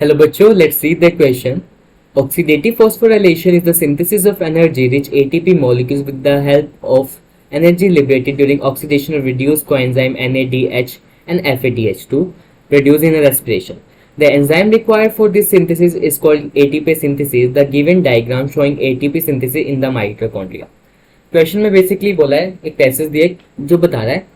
Hello बच्चों, let's see the question. Oxidative phosphorylation is the synthesis of energy-rich ATP molecules with the help of energy liberated during oxidation of reduced coenzyme NADH and FADH2 produced in respiration. The enzyme required for this synthesis is called ATP synthesis. The given diagram showing ATP synthesis in the mitochondria. Question में basically बोला है, एक passage दिया जो बता रहा है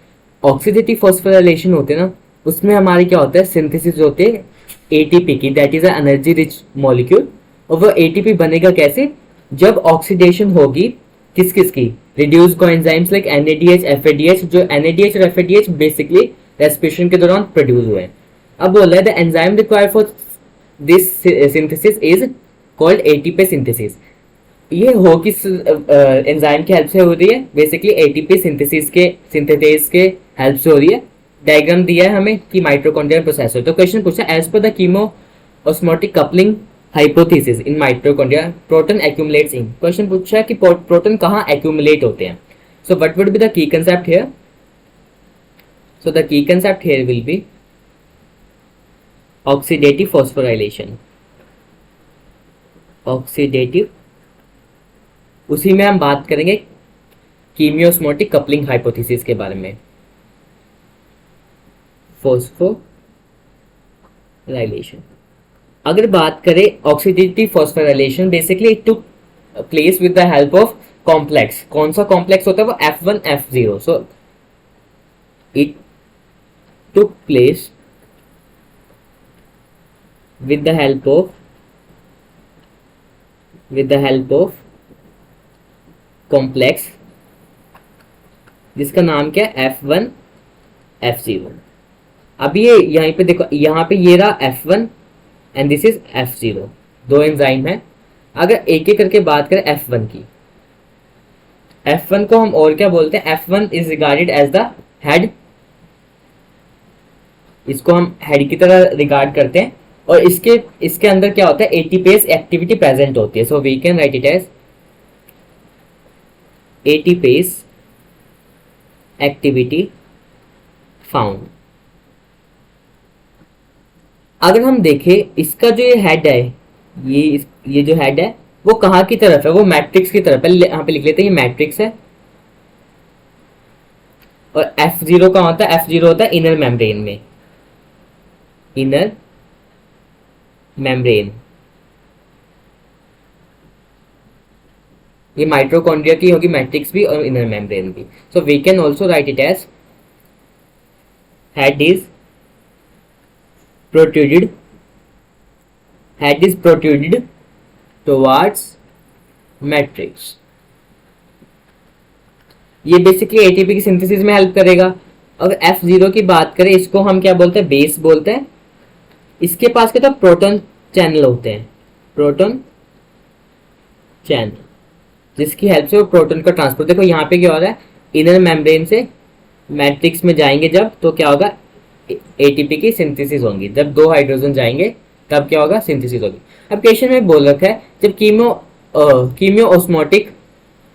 oxidative phosphorylation होते हैं ना, उसमें हमारी क्या होता है, सिंथेसिस होते हैं एटीपी की, that is energy rich molecule. और वो एटीपी बनेगा कैसे, जब ऑक्सीडेशन होगी किस किस की, reduce coenzymes like NADH FADH, जो एनएडीएच और एफएडीएच बेसिकली रेस्पिरेशन के दौरान प्रोड्यूस हुए हैं। अब बोला है the enzyme required for this synthesis is called ATP synthesis. ये हो किस एंजाइम की हेल्प से हो रही है, बेसिकली एटीपी सिंथेसिस के सिंथेटेज के हेल्प से हो रही है। डायग्राम दिया है हमें कि माइटोकॉन्ड्रियल प्रोसेस हो। तो क्वेश्चन पूछा, as per the chemo osmotic coupling hypothesis in mitochondria proton accumulates in. Question पूछा है कि प्रोटॉन कहाँ एक्यूमुलेट होते हैं। So what would be the key concept here. So the key concept here will be oxidative phosphorylation. Oxidative, उसी में हम बात करेंगे कीमियोस्मोटिक कपलिंग हाइपोथेसिस के बारे में। फॉस्फोराइलेशन, अगर बात करें oxidative phosphorylation, basically it took place with the help of complex. कौन सा कॉम्प्लेक्स होता है, वो F1 F0। So it took place with the help of complex जिसका नाम क्या है, F1 F0। अब ये यहीं पे देखो, यहाँ पे ये रहा F1 and this is F0, दो एंजाइम है। अगर एक एक करके बात करें F1 की, F1 को हम और क्या बोलते हैं, F1 is regarded as the head. इसको हम हेड की तरह रिगार्ड करते हैं। और इसके अंदर क्या होता है, एटीपेस एक्टिविटी प्रेजेंट होती है। So we can write it as ATPase activity found. अगर हम देखें इसका जो ये हेड है, ये जो हेड है वो कहाँ की तरफ है, वो मैट्रिक्स की तरफ है। यहाँ पे लिख लेते हैं ये मैट्रिक्स है। और F0 का होता है, F0 होता है इनर मेम्ब्रेन में, इनर मेम्ब्रेन। ये माइटोकॉन्ड्रिया की होगी मैट्रिक्स भी और इनर मेम्ब्रेन भी। So we can also write it as head is protruded, head is protruded towards matrix। ये बेसिकली एटीपी की सिंथेसिस में हेल्प करेगा। अगर F0 की बात करें, इसको हम क्या बोलते हैं, बेस बोलते हैं। इसके पास क्या, तो प्रोटॉन चैनल होते हैं, प्रोटॉन चैनल, जिसकी हेल्प से वो प्रोटॉन का ट्रांसपोर्ट। देखो यहाँ पे क्या हो रहा है, इनर मेम्ब्रेन से मैट्रिक्स में जाएंगे जब, तो क्या होगा, एटीपी की सिंथेसिस होगी। जब दो हाइड्रोजन जाएंगे तब क्या होगा, सिंथेसिस होगी। अब क्वेश्चन में बोल रखा है जब कीमियो ऑस्मोटिक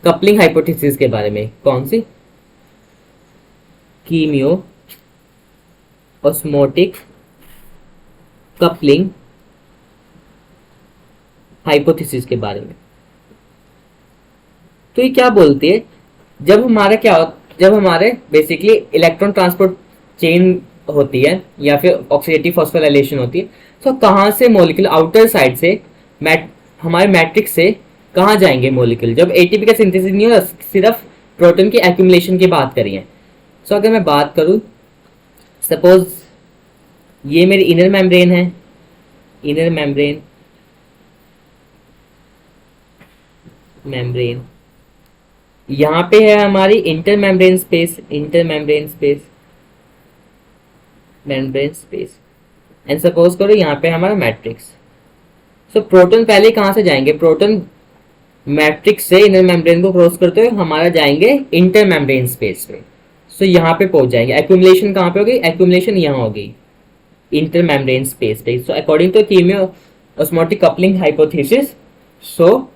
कपलिंग हाइपोथेसिस के बारे में। कौन सी, कीमियो ऑस्मोटिक कपलिंग हाइपोथेसिस के बारे में। तो ये क्या बोलती है, जब हमारे बेसिकली इलेक्ट्रॉन ट्रांसपोर्ट चेन होती है या फिर ऑक्सीडेटिव फॉस्फोराइलेशन होती है, तो कहाँ से मॉलिक्यूल आउटर साइड से हमारे मैट्रिक्स से कहाँ जाएंगे मॉलिक्यूल, जब एटीपी का सिंथेसिस नहीं हो, सिर्फ प्रोटॉन की एक्यूमुलेशन की बात करिए। सो अगर मैं बात करूँ, सपोज ये मेरी इनर मेम्ब्रेन है, इनर मेम्ब्रेन यहाँ पे है हमारी inter membrane space, membrane space. And suppose करो यहाँ पे हमारा मैट्रिक्स। सो प्रोटॉन पहले कहाँ से जाएंगे, प्रोटॉन मैट्रिक्स से इनर मेम्ब्रेन को क्रॉस करते हुए हमारा जाएंगे इंटर मेम्ब्रेन स्पेस पे। सो यहाँ पे पहुंच जाएंगे। एक्यूमुलेशन कहाँ पे होगी, एक्यूमुलेशन यहाँ होगी इंटर मेम्ब्रेन स्पेस पे। So according to chemiosmotic coupling hypothesis, so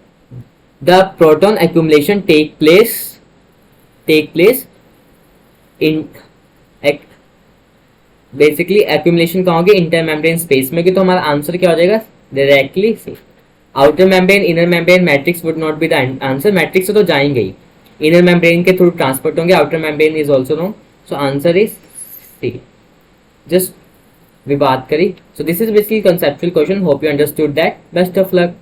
the proton accumulation take place in basically accumulation कहाँ होगी, इंटर मेम्ब्रेन स्पेस में की, तो हमारा आंसर क्या हो जाएगा directly C. Outer membrane, inner membrane, matrix would not be the answer, matrix से तो जाएंगे ही, इनर मेम्ब्रेन के थ्रू ट्रांसपोर्ट होंगे, outer membrane is also no, so answer is C. Just भी बात करी, so this is basically conceptual question, hope you understood that, best of luck.